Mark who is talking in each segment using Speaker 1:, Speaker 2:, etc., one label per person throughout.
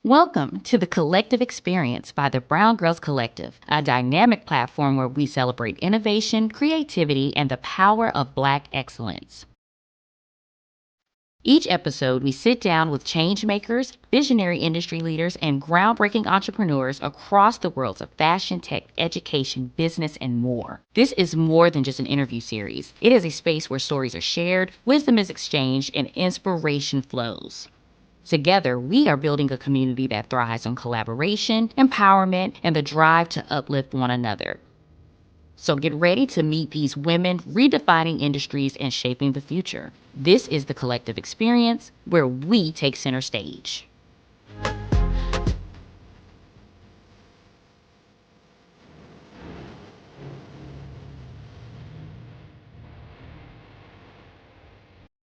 Speaker 1: Welcome to the Collective Experience by the BrwnGrlz Collective, a dynamic platform where we celebrate innovation, creativity, and the power of Black excellence. Each episode, we sit down with change makers, visionary industry leaders, and groundbreaking entrepreneurs across the worlds of fashion, tech, education, business, and more. This is more than just an interview series. It is a space where stories are shared, wisdom is exchanged, and inspiration flows. Together, we are building a community that thrives on collaboration, empowerment, and the drive to uplift one another. So get ready to meet these women redefining industries and shaping the future. This is the Collective Experience, where we take center stage.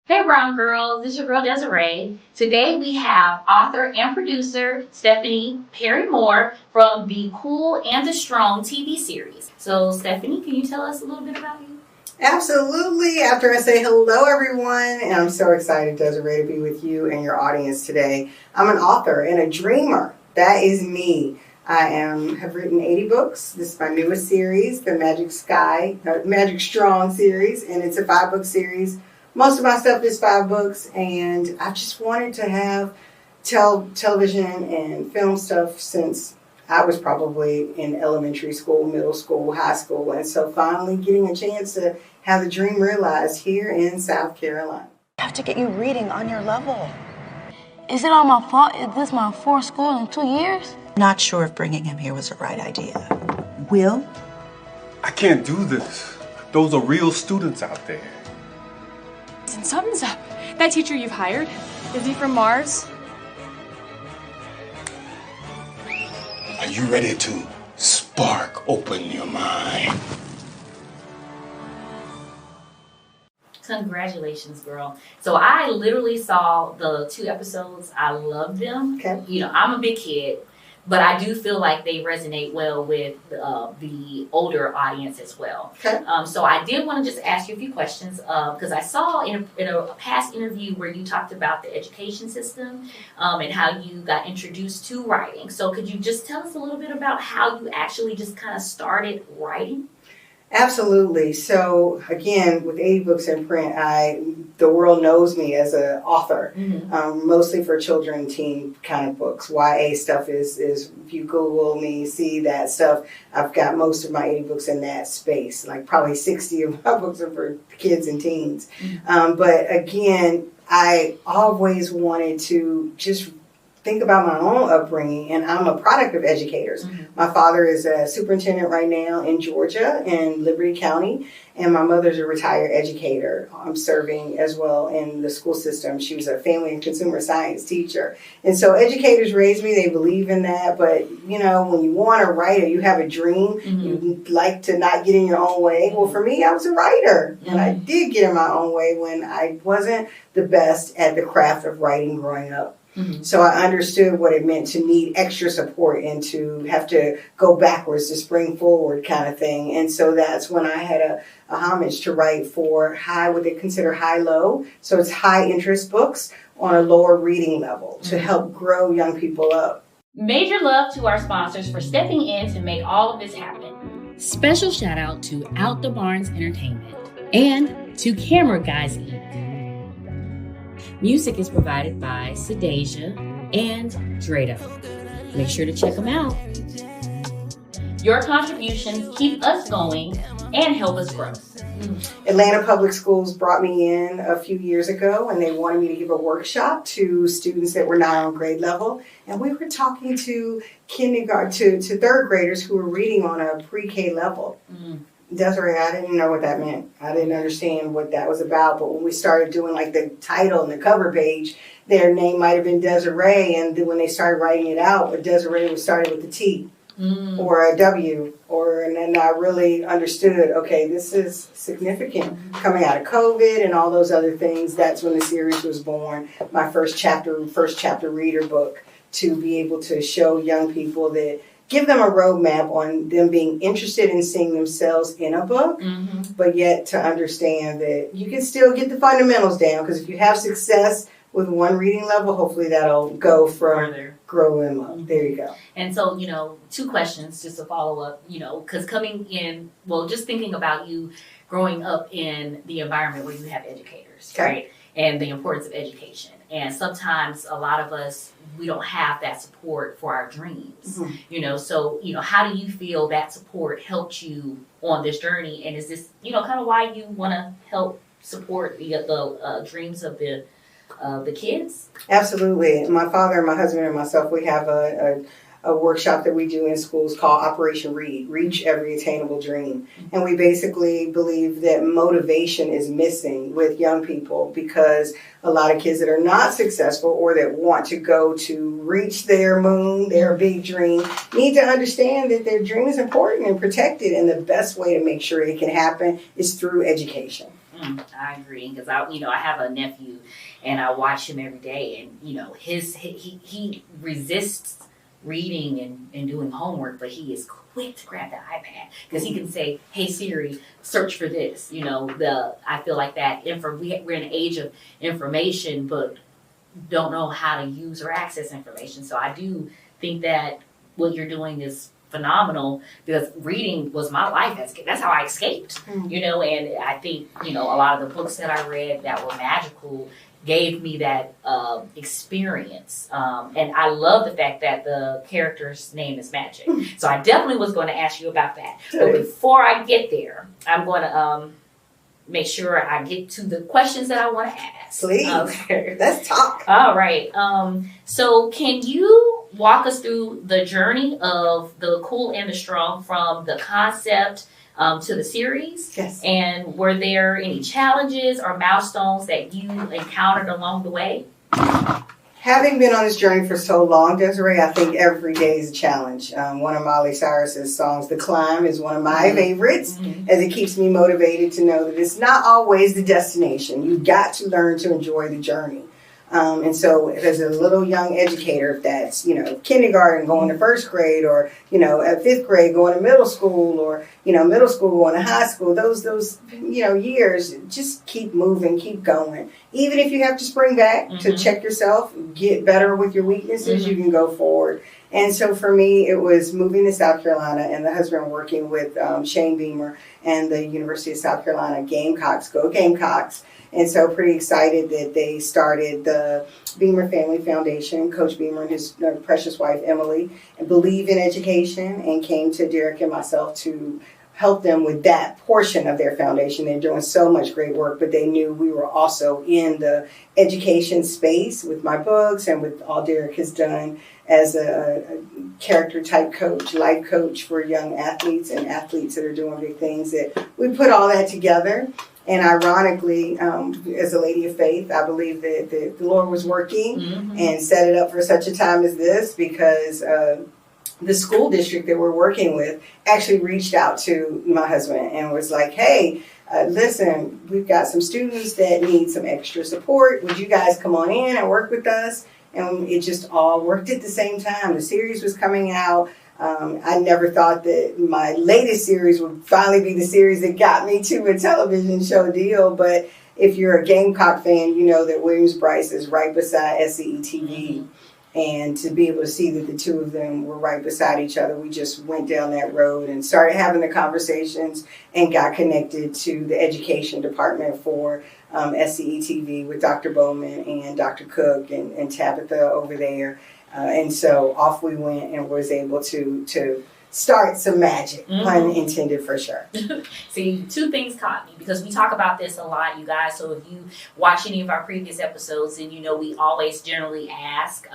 Speaker 1: Hey Brown Girls, this is your girl Desiree. Today we have author and producer Stephanie Perry Moore from the Cool and the Strong TV series. So Stephanie, can you tell us a little bit about you?
Speaker 2: Absolutely. After I say hello everyone, and I'm so excited, Desiree, to be with you and your audience today. I'm an author and a dreamer. That is me. I have written 80 books. This is my newest series, the Magic Strong series, and it's a 5-book series. Most of my stuff is 5 books, and I just wanted to have television and film stuff since I was probably in elementary school, middle school, high school, and so finally getting a chance to have the dream realized here in South Carolina.
Speaker 3: I have to get you reading on your level. Is it all my fault? Is this my 4th school in 2 years?
Speaker 4: Not sure if bringing him here was the right idea. Will?
Speaker 5: I can't do this. Those are real students out there.
Speaker 6: And something's up. That teacher you've hired, is he from Mars?
Speaker 5: Are you ready to spark open your mind?
Speaker 1: Congratulations, girl. So I literally saw the 2 episodes. I loved them.
Speaker 2: Okay.
Speaker 1: You know, I'm a big kid, but I do feel like they resonate well with the older audience as well.
Speaker 2: Okay.
Speaker 1: So I did want to just ask you a few questions because I saw in a past interview where you talked about the education system and how you got introduced to writing. So could you just tell us a little bit about how you actually just kind of started writing?
Speaker 2: Absolutely. So again, with 80 books in print, the world knows me as an author, mostly for children and teen kind of books. YA stuff is if you Google me, see that stuff. I've got most of my 80 books in that space. Like probably 60 of my books are for kids and teens. But again, I always wanted to just think about my own upbringing, and I'm a product of educators. My father is a superintendent right now in Georgia in Liberty County, and my mother's a retired educator. I'm serving as well in the school system. She was a family and consumer science teacher. And so educators raised me, they believe in that, but you know, when you want to write or you have a dream, you like to not get in your own way. Well, for me, I was a writer, and I did get in my own way when I wasn't the best at the craft of writing growing up. So I understood what it meant to need extra support and to have to go backwards to spring forward kind of thing. And so that's when I had a homage to write for what they consider high-low. So it's high interest books on a lower reading level to help grow young people up.
Speaker 1: Major love to our sponsors for stepping in to make all of this happen. Special shout out to Out the Barns Entertainment and to Camera Guys Inc. Music is provided by Sedasia and Drado. Make sure to check them out. Your contributions keep us going and help us grow.
Speaker 2: Atlanta Public Schools brought me in a few years ago, and they wanted me to give a workshop to students that were not on grade level. And we were talking to kindergarten to 3rd graders who were reading on a pre-K level. Desiree, I didn't know what that meant. I didn't understand what that was about. But when we started doing like the title and the cover page, their name might have been Desiree. And then when they started writing it out, Desiree was started with a T or a W. And then I really understood, okay, this is significant. Coming out of COVID and all those other things, that's when the series was born. My first chapter reader book, to be able to show young people that, give them a roadmap on them being interested in seeing themselves in a book, but yet to understand that you can still get the fundamentals down, because if you have success with one reading level, hopefully that'll go from
Speaker 7: Further.
Speaker 2: grow them up. There you go.
Speaker 7: And so, two questions just to follow up, because coming in, well, just thinking about you growing up in the environment where you have educators,
Speaker 2: Okay.
Speaker 7: right? And the importance of education. And sometimes a lot of us, we don't have that support for our dreams, so, how do you feel that support helped you on this journey? And is this, kind of why you want to help support the dreams of the kids?
Speaker 2: Absolutely. My father, my husband, and myself, we have a workshop that we do in schools called Operation Read, Reach Every Attainable Dream. And we basically believe that motivation is missing with young people because a lot of kids that are not successful or that want to go to reach their moon, their big dream, need to understand that their dream is important and protected. And the best way to make sure it can happen is through education.
Speaker 7: I agree, because I have a nephew and I watch him every day, and he resists reading and doing homework, but he is quick to grab the iPad because he can say, "Hey Siri, search for this." I feel like that we're in an age of information, but don't know how to use or access information. So I do think that what you're doing is phenomenal, because reading was my life. That's how I escaped, and I think, a lot of the books that I read that were magical gave me that experience. And I love the fact that the character's name is Magic. So I definitely was going to ask you about that. But before I get there, I'm going to make sure I get to the questions that I want to ask.
Speaker 2: Please.
Speaker 7: Okay.
Speaker 2: Let's talk.
Speaker 7: All right. So can you walk us through the journey of The Cool and the Strong from the concept to the series?
Speaker 2: Yes.
Speaker 7: And were there any challenges or milestones that you encountered along the way?
Speaker 2: Having been on this journey for so long, Desiree, I think every day is a challenge. One of Miley Cyrus's songs, The Climb, is one of my favorites, as it keeps me motivated to know that it's not always the destination. You've got to learn to enjoy the journey. And so as a little young educator, if that's, kindergarten going to first grade, or, at fifth grade going to middle school, or, middle school going to high school, those years, just keep moving, keep going. Even if you have to spring back to check yourself, get better with your weaknesses, you can go forward. And so for me, it was moving to South Carolina and the husband working with Shane Beamer and the University of South Carolina Gamecocks, go Gamecocks. And so pretty excited that they started the Beamer Family Foundation. Coach Beamer and his precious wife, Emily, believe in education and came to Derek and myself to help them with that portion of their foundation. They're doing so much great work, but they knew we were also in the education space with my books and with all Derek has done as a character type coach, life coach for young athletes and athletes that are doing big things. That we put all that together. And ironically, as a lady of faith, I believe that the Lord was working and set it up for such a time as this, because the school district that we're working with actually reached out to my husband and was like, "Hey, listen, we've got some students that need some extra support. Would you guys come on in and work with us?" And it just all worked at the same time. The series was coming out. I never thought that my latest series would finally be the series that got me to a television show deal. But if you're a Gamecock fan, you know that Williams-Brice is right beside SCE-TV. And to be able to see that the two of them were right beside each other, we just went down that road and started having the conversations and got connected to the education department for SCE-TV with Dr. Bowman and Dr. Cook and Tabitha over there. And so off we went and was able to start some magic, pun intended for sure.
Speaker 7: See, two things caught me, because we talk about this a lot, you guys. So if you watch any of our previous episodes, then we always generally ask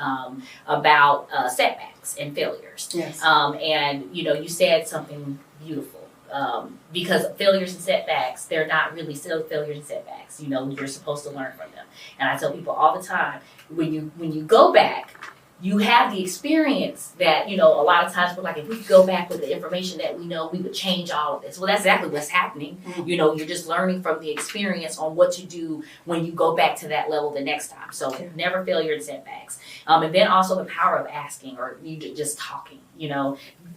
Speaker 7: about setbacks and failures.
Speaker 2: Yes.
Speaker 7: And you said something beautiful. Because failures and setbacks, they're not really still failures and setbacks. You're supposed to learn from them. And I tell people all the time, when you go back, you have the experience that, a lot of times we're like, if we go back with the information that we know, we would change all of this. Well, that's exactly what's happening. You're just learning from the experience on what to do when you go back to that level the next time. So never failure and setbacks. And then also the power of asking, or you just talking,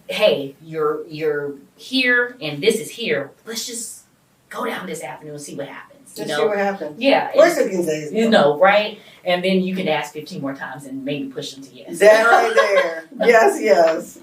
Speaker 7: hey, you're here and this is here. Let's just go down this avenue and see what happens.
Speaker 2: Let's see what happens.
Speaker 7: Yeah.
Speaker 2: Of course, we can say
Speaker 7: you know, right? And then you can ask 15 more times and maybe push them to yes.
Speaker 2: That right there. Yes, yes.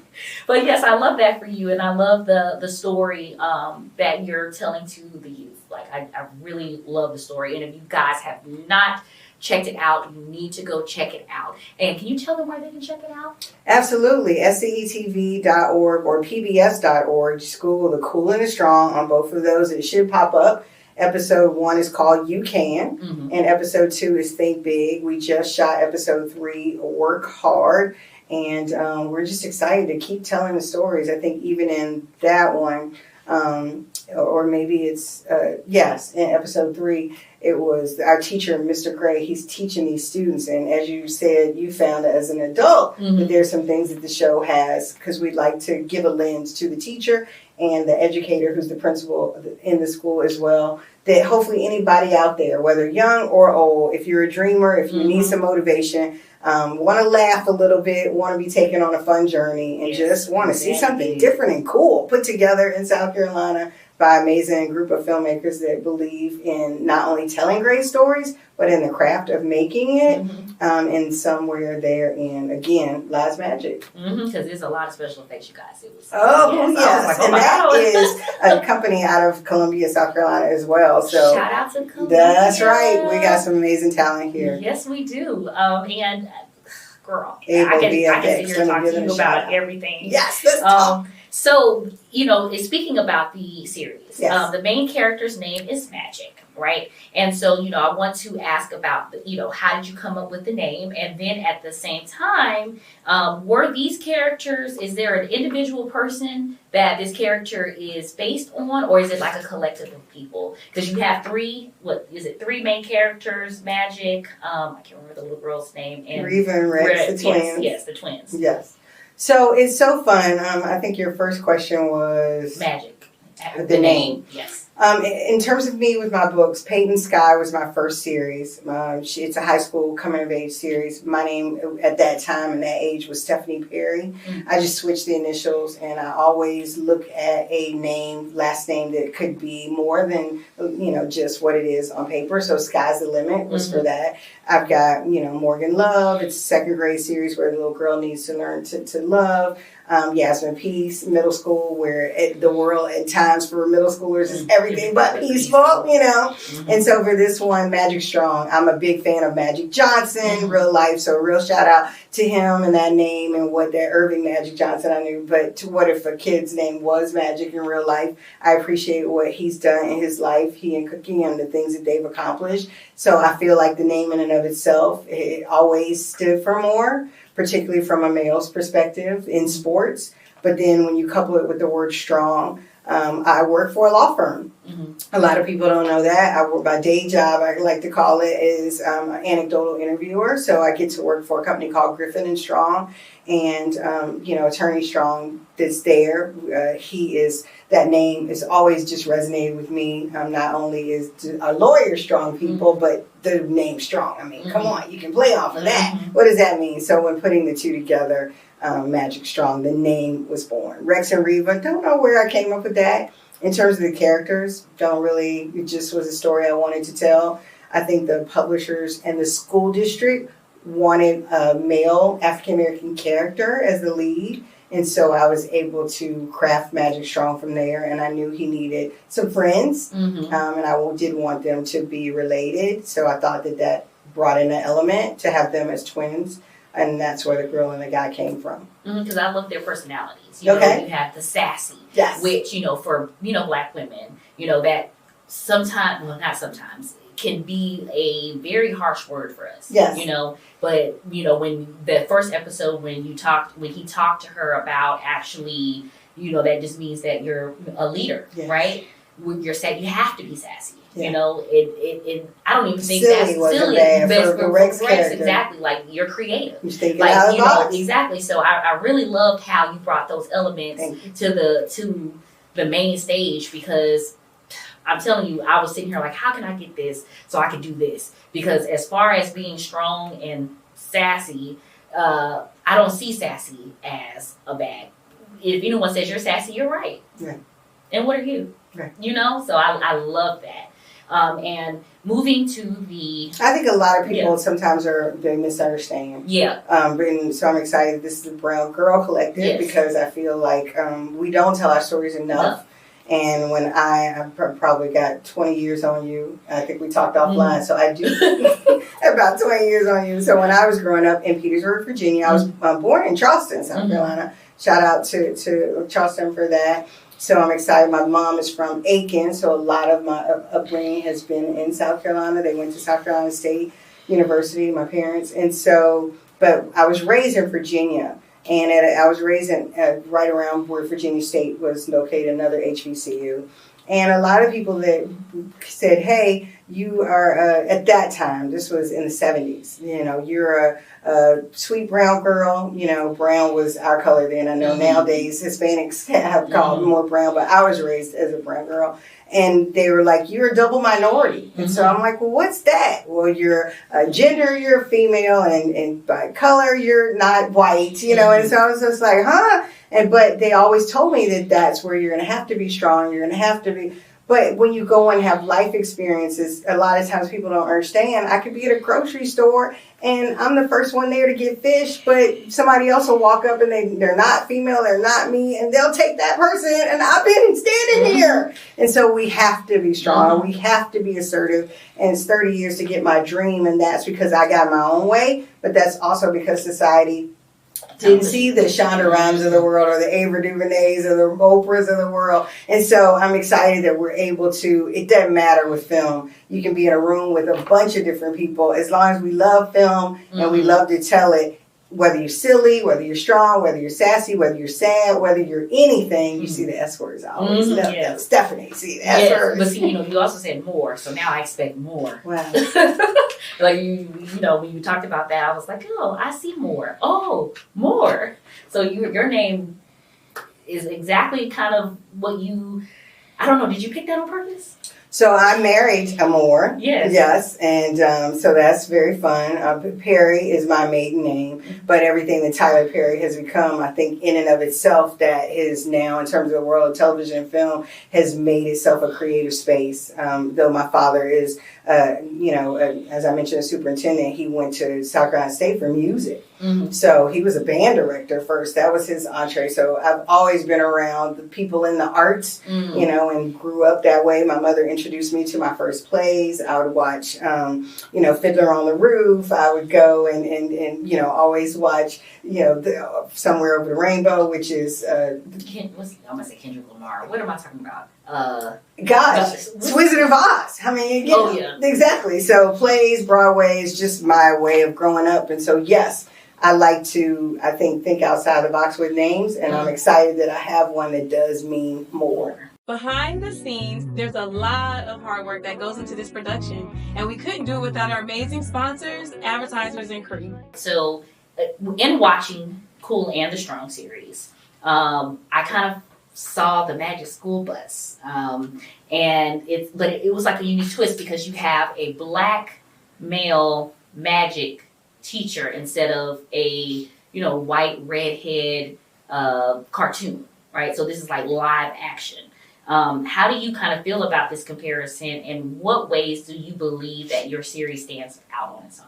Speaker 7: But yes, I love that for you, and I love the story that you're telling to the youth. Like I really love the story, and if you guys have not checked it out, you need to go check it out. And can you tell them where they can check it out?
Speaker 2: Absolutely. SCETV.org or PBS.org. Just Google The Cool and the Strong on both of those. It should pop up. Episode 1 is called You Can, and episode 2 is Think Big. We just shot episode 3, Work Hard, and we're just excited to keep telling the stories. I think even in that one, or maybe it's, yes, in episode 3, it was our teacher, Mr. Gray. He's teaching these students, and as you said, you found as an adult that there's some things that the show has, because we'd like to give a lens to the teacher and the educator who's the principal in the school as well, that hopefully anybody out there, whether young or old, if you're a dreamer, if you need some motivation, want to laugh a little bit, want to be taken on a fun journey, and just want to see something different and cool put together in South Carolina by an amazing group of filmmakers that believe in not only telling great stories, but in the craft of making it, and somewhere therein, again, lies magic.
Speaker 7: Because there's a lot of special effects, you guys. It was,
Speaker 2: yes.
Speaker 7: Like,
Speaker 2: and that is a company out of Columbia, South Carolina as well. So
Speaker 7: shout out to Columbia.
Speaker 2: That's right. We got some amazing talent here.
Speaker 7: Yes, we do. And girl, I
Speaker 2: Able
Speaker 7: can
Speaker 2: VFX,
Speaker 7: sit here and talk
Speaker 2: let
Speaker 7: to
Speaker 2: me
Speaker 7: you
Speaker 2: give it a shout
Speaker 7: about
Speaker 2: out.
Speaker 7: everything.
Speaker 2: Yes, let's talk.
Speaker 7: So, speaking about the series,
Speaker 2: Yes.
Speaker 7: the main character's name is Magic, right? And so, I want to ask about, how did you come up with the name? And then at the same time, were these characters, is there an individual person that this character is based on, or is it like a collective of people? Because you have three main characters, Magic, I can't remember the little girl's name, and
Speaker 2: Reva and Rex, the twins.
Speaker 7: Yes, the twins.
Speaker 2: Yes. So it's so fun. I think your first question was
Speaker 7: Magic.
Speaker 2: The name.
Speaker 7: Yes.
Speaker 2: In terms of me with my books, Peyton Sky was my first series. It's a high school coming of age series. My name at that time and that age was Stephanie Perry. I just switched the initials, and I always look at a name, last name that could be more than just what it is on paper. So Sky's the Limit was for that. I've got Morgan Love. It's a second grade series where the little girl needs to learn to love. Yasmin Peace, middle school, where the world at times for middle schoolers is everything but peaceful, And so for this one, Magic Strong, I'm a big fan of Magic Johnson, real life. So real shout out to him and that name and what that Irving Magic Johnson I knew. But to what if a kid's name was Magic in real life? I appreciate what he's done in his life, he and Cookie, and the things that they've accomplished. So I feel like the name in and of itself, it always stood for more, particularly from a male's perspective in sports. But then when you couple it with the word strong, I work for a law firm. A lot of people don't know that. My day job, I like to call it, is an anecdotal interviewer. So I get to work for a company called Griffin and Strong. And, Attorney Strong that's there, that name has always just resonated with me. Not only is a lawyer strong people, but the name Strong. I mean, come on, you can play off of that. What does that mean? So when putting the two together, Magic Strong, the name was born. Rex and Reva, don't know where I came up with that. In terms of the characters, it just was a story I wanted to tell. I think the publishers and the school district wanted a male African-American character as the lead. And so I was able to craft Magic Strong from there. And I knew he needed some friends. And I did want them to be related. So I thought that brought in an element to have them as twins. And that's where the girl and the guy came from.
Speaker 7: Because I love their personalities.
Speaker 2: You
Speaker 7: have the sassy, which, for, Black women, that sometimes, well, not sometimes, can be a very harsh word for us.
Speaker 2: Yes.
Speaker 7: But, when the first episode, when he talked to her about actually, that just means that you're a leader, right? When you're sad, you have to be sassy. I don't even think
Speaker 2: silly
Speaker 7: that's silly.
Speaker 2: For Rex character.
Speaker 7: Exactly, like you're creative.
Speaker 2: You're thinking out of the box.
Speaker 7: Exactly. So I really loved how you brought those elements to the main stage, because I'm telling you, I was sitting here like, how can I get this so I can do this? Because as far as being strong and sassy, I don't see sassy as a bad. If anyone says you're sassy, you're right.
Speaker 2: Yeah.
Speaker 7: And what are you?
Speaker 2: Right.
Speaker 7: So I love that. And moving to the
Speaker 2: I think a lot of people sometimes they misunderstand.
Speaker 7: yeah.
Speaker 2: And so I'm excited. This is the Brown Girl Collective because I feel like we don't tell our stories enough. And when I probably got 20 years on you, I think we talked offline, so I do about 20 years on you. So when I was growing up in Petersburg, Virginia, I was born in Charleston, South Carolina. Shout out to Charleston for that. So I'm excited. My mom is from Aiken, so a lot of my upbringing has been in South Carolina. They went to South Carolina State University, my parents. And so, but I was raised in Virginia. And I was raised right around where Virginia State was located, another HBCU. And a lot of people that said, hey, you are, at that time, this was in the 70s, you're a sweet brown girl. Brown was our color then. I know nowadays Hispanics have called more brown, but I was raised as a brown girl. And they were like, you're a double minority. And so I'm like, well, what's that? Well, you're gender, you're female, and by color, you're not white, And so I was just like, huh? But they always told me that that's where you're going to have to be strong. You're going to have to be. But when you go and have life experiences, a lot of times people don't understand. I could be at a grocery store and I'm the first one there to get fish, but somebody else will walk up and they're not female, they're not me, and they'll take that person, and I've been standing here. And so we have to be strong. We have to be assertive. And it's 30 years to get my dream, and that's because I got my own way, but that's also because society didn't see the Shonda Rhimes of the world or the Ava DuVernays or the Oprahs of the world. And so I'm excited that we're able to, it doesn't matter with film. You can be in a room with a bunch of different people. As long as we love film and we love to tell it, whether you're silly, whether you're strong, whether you're sassy, whether you're sad, whether you're anything, you see the S words. I always love that. Stephanie, see the S words.
Speaker 7: But see, you also said more, so now I expect more.
Speaker 2: Wow.
Speaker 7: Like, when you talked about that, I was like, oh, I see more. Oh, more. So your name is exactly kind of what I don't know, did you pick that on purpose?
Speaker 2: So I married Amor.
Speaker 7: Yes.
Speaker 2: Yes, and so that's very fun. Perry is my maiden name, but everything that Tyler Perry has become, I think, in and of itself, that is now, in terms of the world of television and film, has made itself a creative space. Though my father is, as I mentioned, a superintendent, he went to South Carolina State for music. So he was a band director first. That was his entree. So I've always been around the people in the arts, and grew up that way. My mother introduced me to my first plays. I would watch, Fiddler on the Roof. I would go and always watch, Somewhere Over the Rainbow, which is... I'm going
Speaker 7: to say Kendrick Lamar. What am I talking about?
Speaker 2: Gosh, it's Wizard of Oz. I mean, exactly. So plays, Broadway is just my way of growing up. And so, yes, I like to, think outside the box with names, and I'm excited that I have one that does mean more.
Speaker 8: Behind the scenes, there's a lot of hard work that goes into this production, and we couldn't do it without our amazing sponsors, advertisers, and crew. So, in watching Cool and the Strong series, I kind of saw the Magic School Bus, and it was like a unique twist because you have a black male magic teacher instead of a white redhead cartoon, right? So this is like live action. How do you kind of feel about this comparison, and what ways do you believe that your series stands out on its own?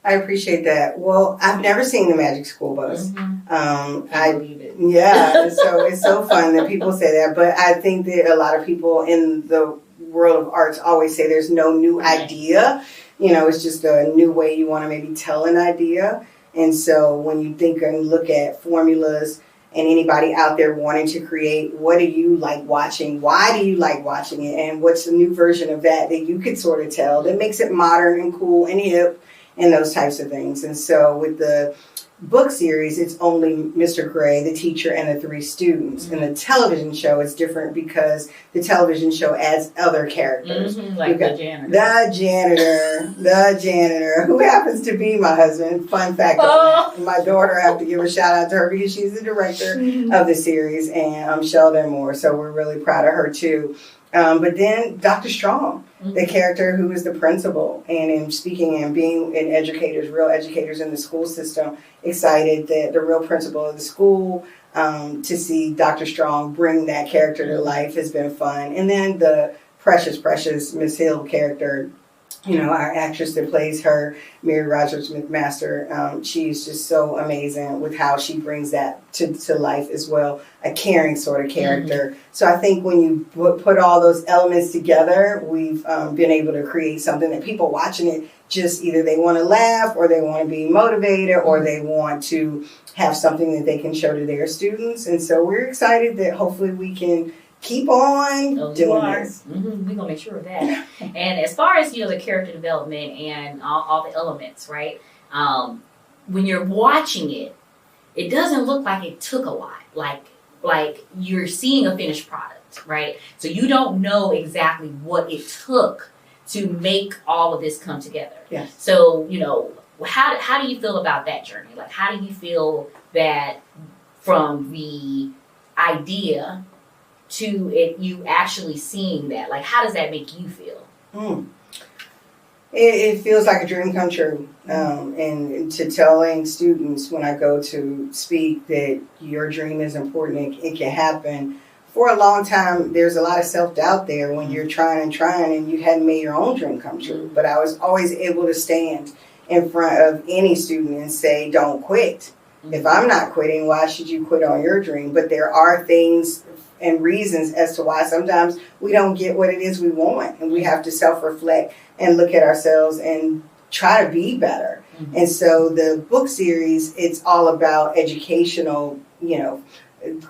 Speaker 2: I appreciate that. Well, I've never seen the Magic School Bus.
Speaker 7: I believe it.
Speaker 2: Yeah, so it's so fun that people say that, but I think that a lot of people in the world of arts always say there's no new idea. It's just a new way you want to maybe tell an idea. And so when you think and look at formulas and anybody out there wanting to create, what do you like watching? Why do you like watching it? And what's the new version of that you could sort of tell that makes it modern and cool and hip and those types of things. And so with the book series, it's only Mr. Gray, the teacher, and the 3 students. In the television show, it's different because the television show adds other characters.
Speaker 7: Like the janitor.
Speaker 2: The janitor, who happens to be my husband. Fun fact. My daughter, I have to give a shout out to her because she's the director of the series, and Sheldon Moore. So we're really proud of her too. But then Dr. Strong, the character who is the principal, and in speaking and being real educators in the school system, excited that the real principal of the school, to see Dr. Strong bring that character to life has been fun. And then the precious Miss Hill character. You know, our actress that plays her, Mary Rogers McMaster, she's just so amazing with how she brings that to life as well. A caring sort of character. Mm-hmm. So I think when you put all those elements together, we've been able to create something that people watching it just either they want to laugh or they want to be motivated or they want to have something that they can show to their students. And so we're excited that hopefully we can keep on doing this.
Speaker 7: Mm-hmm. We're gonna make sure of that. And as far as the character development and all the elements, right? When you're watching it, it doesn't look like it took a lot. Like you're seeing a finished product, right? So you don't know exactly what it took to make all of this come together.
Speaker 2: Yes.
Speaker 7: So how do you feel about that journey? Like, how do you feel that from the idea to it, you actually seeing that? Like, how does that make you feel?
Speaker 2: It feels like a dream come true. And to telling students when I go to speak that your dream is important, it can happen. For a long time, there's a lot of self-doubt there when you're trying and you hadn't made your own dream come true. But I was always able to stand in front of any student and say, don't quit. If I'm not quitting, why should you quit on your dream? But there are things and reasons as to why sometimes we don't get what it is we want, and we have to self-reflect and look at ourselves and try to be better. Mm-hmm. And so the book series, it's all about educational,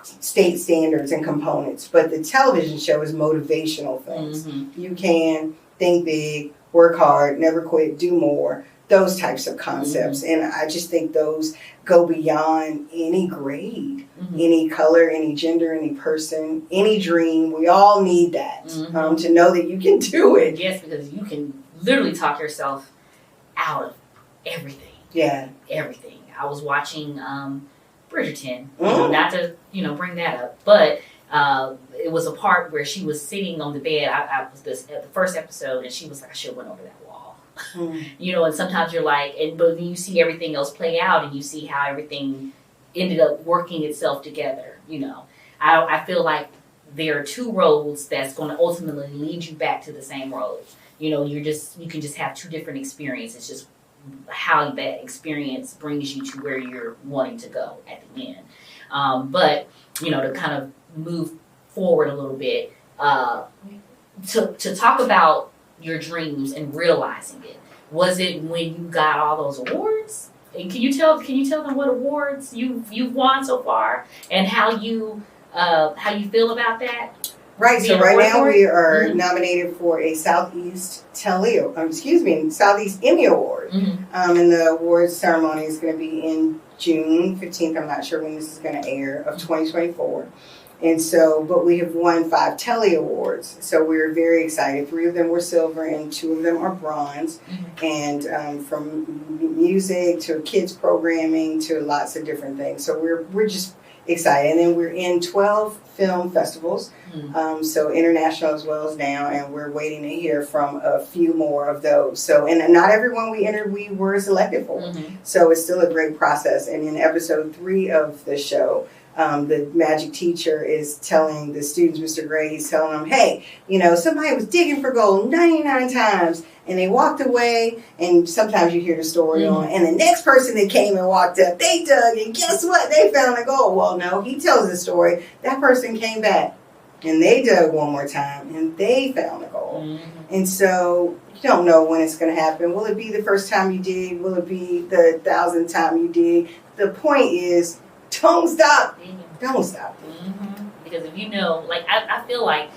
Speaker 2: state standards and components, but the television show is motivational things. Mm-hmm. You can think big, work hard, never quit, do more, those types of concepts. Mm-hmm. And I just think those go beyond any grade, any color, any gender, any person, any dream. We all need that to know that you can do it.
Speaker 7: Yes, because you can literally talk yourself out of everything.
Speaker 2: Yeah.
Speaker 7: Everything. I was watching Bridgerton, not to, bring that up, but it was a part where she was sitting on the bed. I was at the first episode, and she was like, I should have went over that wall. And sometimes you're like, but then you see everything else play out, and you see how everything ended up working itself together. I feel like there are two roads that's going to ultimately lead you back to the same road. You can just have two different experiences. Just how that experience brings you to where you're wanting to go at the end. But to kind of move forward a little bit, to talk about your dreams and realizing it. Was it when you got all those awards? And can you tell them what awards you've won so far and how you feel about that?
Speaker 2: Right. So right now we are nominated for a Southeast Emmy Award. And the awards ceremony is going to be in June 15th. I'm not sure when this is going to air, of 2024. And so, but we have won 5 Telly Awards. So we're very excited. 3 of them were silver and 2 of them are bronze. And from music to kids programming to lots of different things. So we're just excited. And then we're in 12 film festivals. So international as well as now. And we're waiting to hear from a few more of those. So, and not everyone we entered we were selected for. So it's still a great process. And in episode 3 of the show, the magic teacher is telling the students, Mr. Gray, he's telling them, hey, somebody was digging for gold 99 times and they walked away, and sometimes you hear the story on, and the next person that came and walked up, they dug, and guess what? They found the gold. Well, no, he tells the story. That person came back and they dug one more time and they found the gold. And so you don't know when it's going to happen. Will it be the first time you dig? Will it be the 1,000th time you dig? The point is, don't stop. Don't stop.
Speaker 7: Because if I feel like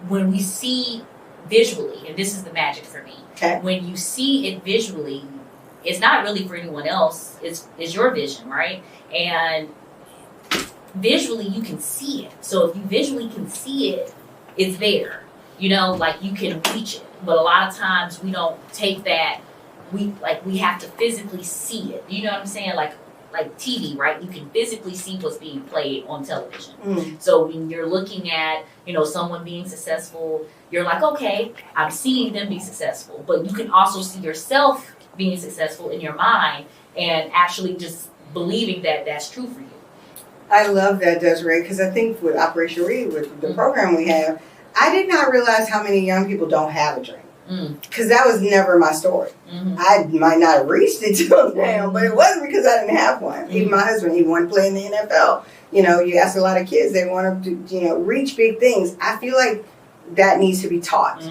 Speaker 7: when we see visually, and this is the magic for me, when you see it visually, it's not really for anyone else. It's your vision, right? And visually you can see it. So if you visually can see it, it's there. You can reach it. But a lot of times we don't take that. We have to physically see it. You know what I'm saying? Like TV, right? You can physically see what's being played on television. So when you're looking at, someone being successful, you're like, okay, I'm seeing them be successful. But you can also see yourself being successful in your mind and actually just believing that that's true for you.
Speaker 2: I love that, Desiree, because I think with Operation Read, with the program we have, I did not realize how many young people don't have a dream. Because that was never my story. I might not have reached it till now, but it wasn't because I didn't have one. Even my husband, he wanted to play in the NFL. You know, you ask a lot of kids, they want to, you know, reach big things. I feel like that needs to be taught.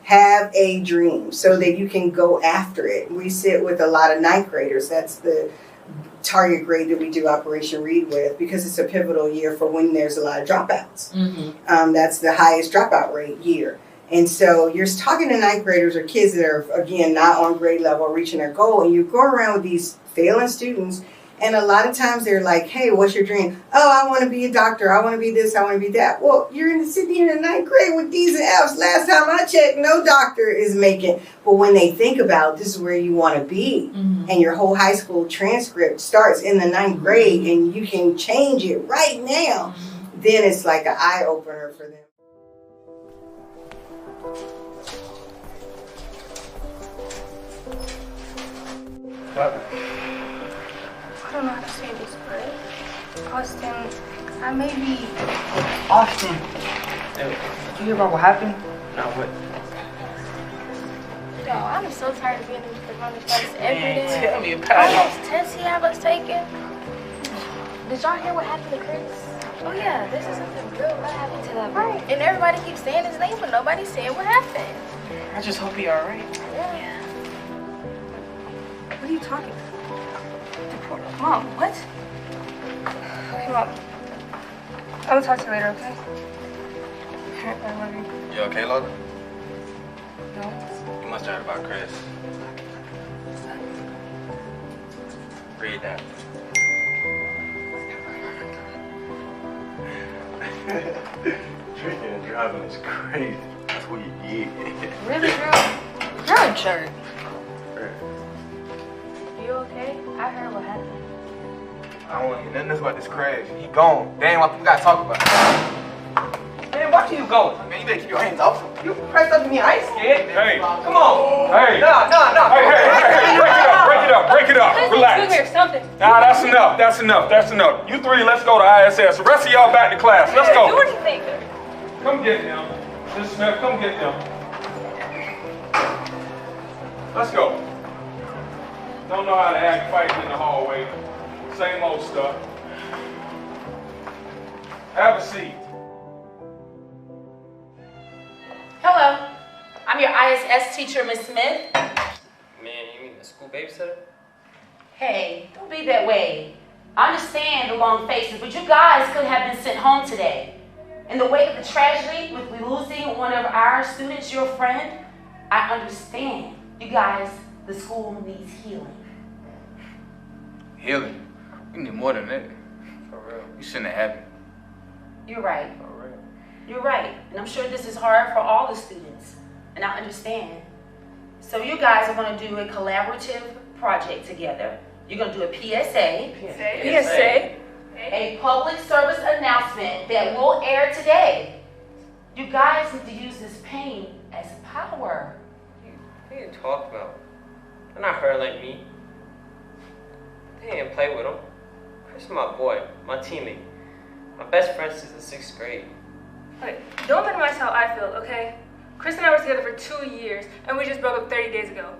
Speaker 2: Have a dream so that you can go after it. We sit with a lot of ninth graders. That's the target grade that we do Operation Read with, because it's a pivotal year for when there's a lot of dropouts. That's the highest dropout rate year. And so you're talking to ninth graders or kids that are, again, not on grade level, reaching their goal, and you go around with these failing students, and a lot of times they're like, hey, what's your dream? Oh, I want to be a doctor. I want to be this. I want to be that. Well, you're sitting in the ninth grade with D's and F's. Last time I checked, no doctor is making. But when they think about this is where you want to be, and your whole high school transcript starts in the ninth grade, and you can change it right now, then it's like an eye-opener for them.
Speaker 3: I don't know how to say this, but Austin, I may be...
Speaker 9: Austin! Hey, did you hear about what happened? No, what?
Speaker 3: Yo, I'm so tired of being in the front of class every day.
Speaker 9: Tell me about it.
Speaker 3: All those tests he have us taking. Did y'all hear what happened to Chris? Oh yeah, this is something real bad happened to that boy. Right. And everybody keeps saying his name, but nobody's saying what happened.
Speaker 9: I just hope he alright.
Speaker 3: Yeah.
Speaker 6: What are you talking about? Mom, what?
Speaker 3: Okay, Mom. I'm gonna talk to you later, okay? I love you.
Speaker 10: You okay, Lola?
Speaker 3: No.
Speaker 10: You must have heard about Chris. Read that.
Speaker 5: Drinking and driving is crazy. That's what you did.
Speaker 3: Really, girl? You're a jerk. You okay? I heard what happened.
Speaker 10: I don't want to hear nothing else about this crash. He gone. Damn, what we gotta talk about?
Speaker 9: Man, watch you go.
Speaker 10: Man, you better keep your hands off him.
Speaker 9: You pressed up to me, I ain't scared.
Speaker 5: Hey.
Speaker 9: Come on.
Speaker 5: Hey.
Speaker 9: Nah.
Speaker 5: Hey, break it up. Relax.
Speaker 6: Come here, something.
Speaker 5: Nah, that's enough. You three, let's go to ISS. The rest of y'all back to class. Let's go.
Speaker 6: Do anything.
Speaker 5: Come get them. Miss Smith, come get them. Let's go. Don't know how to act fighting in the hallway. Same old stuff. Have a seat.
Speaker 8: Hello, I'm your ISS teacher, Miss Smith.
Speaker 11: Man, you mean the school babysitter?
Speaker 8: Hey, don't be that way. I understand the long faces, but you guys could have been sent home today. In the wake of the tragedy with losing one of our students, your friend, I understand. You guys, the school needs healing.
Speaker 10: Healing? We need more than that.
Speaker 11: For real.
Speaker 10: You shouldn't have happened.
Speaker 8: You're right.
Speaker 11: For real.
Speaker 8: You're right. And I'm sure this is hard for all the students. And I understand. So you guys are going to do a collaborative project together. You're going to do a PSA.
Speaker 6: PSA?
Speaker 8: A public service announcement that will air today. You guys need to use this pain as power.
Speaker 11: What are you talking about? They're not hurt like me. They didn't play with him. Chris is my boy, my teammate. My best friend since the 6th grade.
Speaker 6: Okay, don't minimize how I feel, okay? Chris and I were together for 2 years, and we just broke up 30 days ago.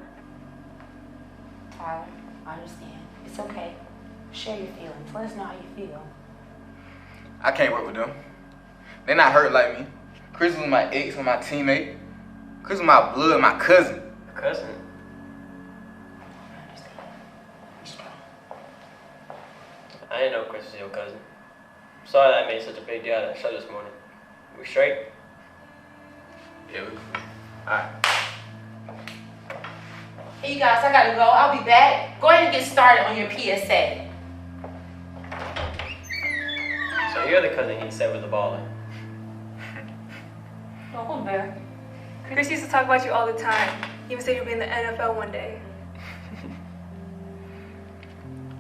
Speaker 8: Tyler, I understand. It's okay. Share your feelings. Let us know how you feel.
Speaker 10: I can't work with them. They're not hurt like me. Chris was my ex, was my teammate. Chris was my blood, my cousin.
Speaker 11: Cousin? I didn't know Chris was your cousin. Sorry that I made such a big deal out of that show this morning. We straight?
Speaker 10: Yeah, we cool.
Speaker 11: Alright.
Speaker 8: Hey, you guys, I gotta go. I'll be back. Go ahead and get started on your PSA.
Speaker 11: So you're the cousin he said was a baller.
Speaker 6: Oh, man. Chris used to talk about you all the time. He even said you'd be in the NFL one day.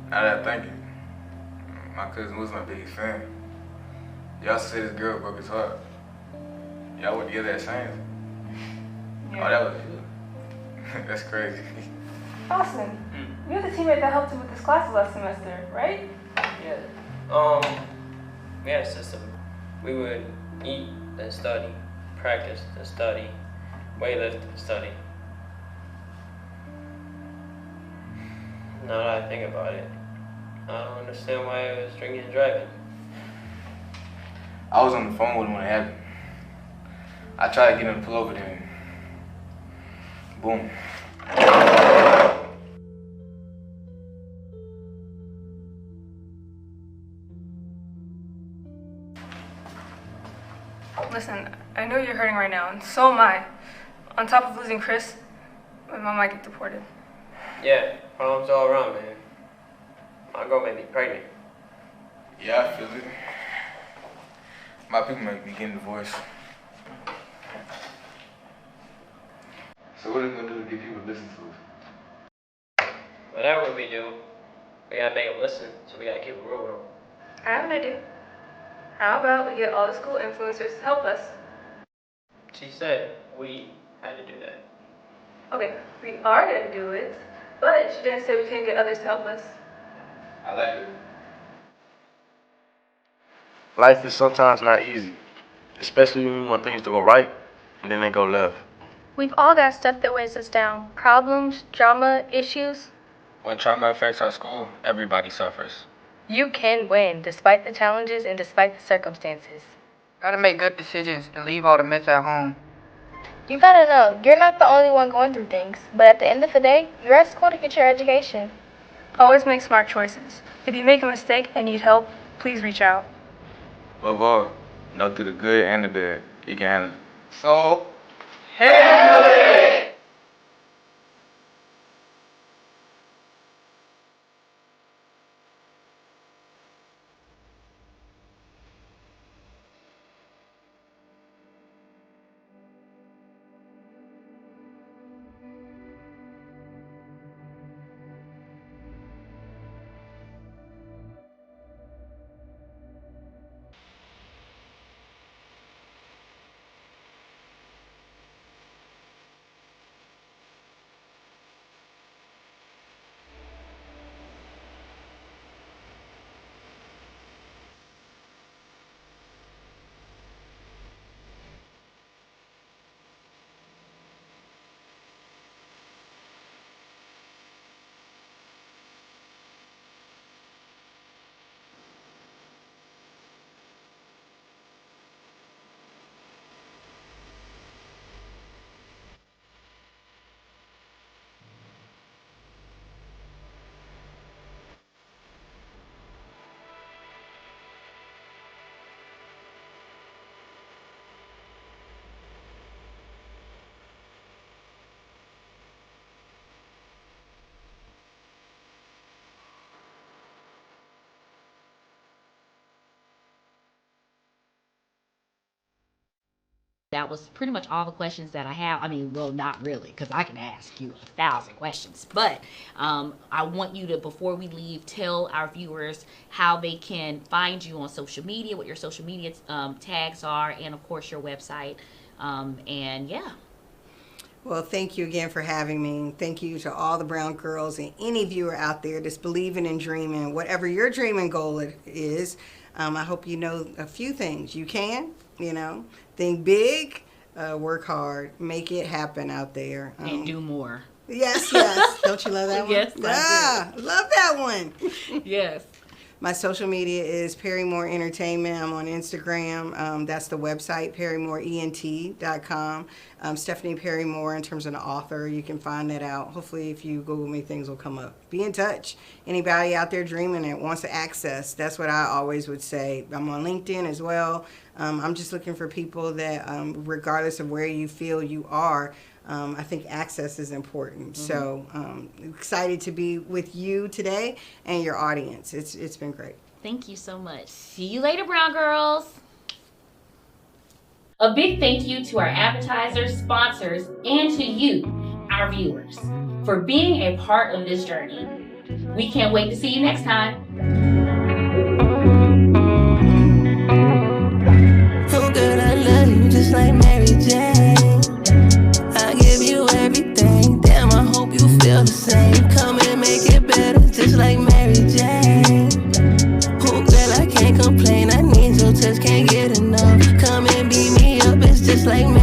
Speaker 10: Now that I think it, my cousin was my biggest fan. Y'all said this girl broke his heart. Y'all went together at Saints.
Speaker 6: Yeah.
Speaker 10: Oh, that was you. That's crazy.
Speaker 6: Austin, you're the teammate that helped him with his classes last semester, right?
Speaker 11: Yeah. We had a system. We would eat, then study, practice and study, weightlift and study. Now that I think about it, I don't understand why I was drinking and driving.
Speaker 10: I was on the phone with him when it happened. I tried to get him to pull over there. Boom.
Speaker 6: Listen, I know you're hurting right now, and so am I. On top of losing Chris, my mom might get deported.
Speaker 11: Yeah, problems all around, man. My girl may be pregnant.
Speaker 10: Yeah, I feel it. My people might be getting divorced. So what are we gonna do to get people to listen to us?
Speaker 11: Whatever we do, we gotta make them listen, so we gotta keep it real with them.
Speaker 6: I have an idea. How about we get all the school influencers to help us?
Speaker 11: She said we had to do that.
Speaker 6: Okay, we are going to do it, but she didn't say we can't get others to help us.
Speaker 10: I like it.
Speaker 12: Life is sometimes not easy, especially when you want things to go right and then they go left.
Speaker 3: We've all got stuff that weighs us down. Problems, drama, issues.
Speaker 9: When trauma affects our school, everybody suffers.
Speaker 3: You can win despite the challenges and despite the circumstances.
Speaker 9: Gotta make good decisions and leave all the mess at home.
Speaker 3: You gotta know, you're not the only one going through things, but at the end of the day, you're at school to get your education.
Speaker 6: Always make smart choices. If you make a mistake and need help, please reach out.
Speaker 10: Above all, know through the good and the bad, you can handle it.
Speaker 9: So, handle it!
Speaker 1: That was pretty much all the questions that I have. I mean, well, not really, because I can ask you 1,000 questions. But I want you to, before we leave, tell our viewers how they can find you on social media, what your social media tags are, and of course your website. And yeah.
Speaker 2: Well, thank you again for having me. Thank you to all the Brown Girls and any viewer out there that's believing and dreaming, whatever your dream and goal is. I hope you know a few things. You can, think big, work hard, make it happen out there.
Speaker 1: And do more.
Speaker 2: Yes. Don't you love that one?
Speaker 1: Yes,
Speaker 2: I love that one.
Speaker 1: Yes.
Speaker 2: My social media is Perry Moore Entertainment. I'm on Instagram. That's the website, perrymoreent.com. Stephanie Perry Moore in terms of an author. You can find that out. Hopefully, if you Google me, things will come up. Be in touch. Anybody out there dreaming and wants to access, that's what I always would say. I'm on LinkedIn as well. I'm just looking for people that, regardless of where you feel you are, I think access is important. Mm-hmm. So excited to be with you today and your audience. It's been great.
Speaker 1: Thank you so much. See you later, Brown Girls. A big thank you to our advertisers, sponsors, and to you, our viewers, for being a part of this journey. We can't wait to see you next time.
Speaker 13: Oh girl, I love you just like Mary Jane. I give you everything. Damn, I hope you feel the same. Come and make it better, just like Mary Jane. Oh girl, I can't complain. I need your touch, can't get enough. Come and beat me up, it's just like Mary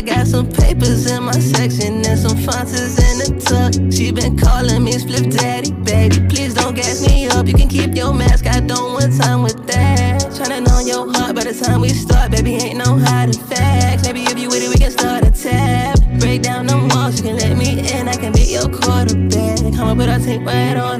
Speaker 13: got some papers in my section and some sponsors in the tuck. She been calling me Split Daddy, baby. Please don't gas me up. You can keep your mask. I don't want time with that. Tryna know your heart by the time we start, baby. Ain't no hiding facts. Maybe if you with it, we can start a tab. Break down them walls, you can let me in. I can be your quarterback. Come up with our tape right on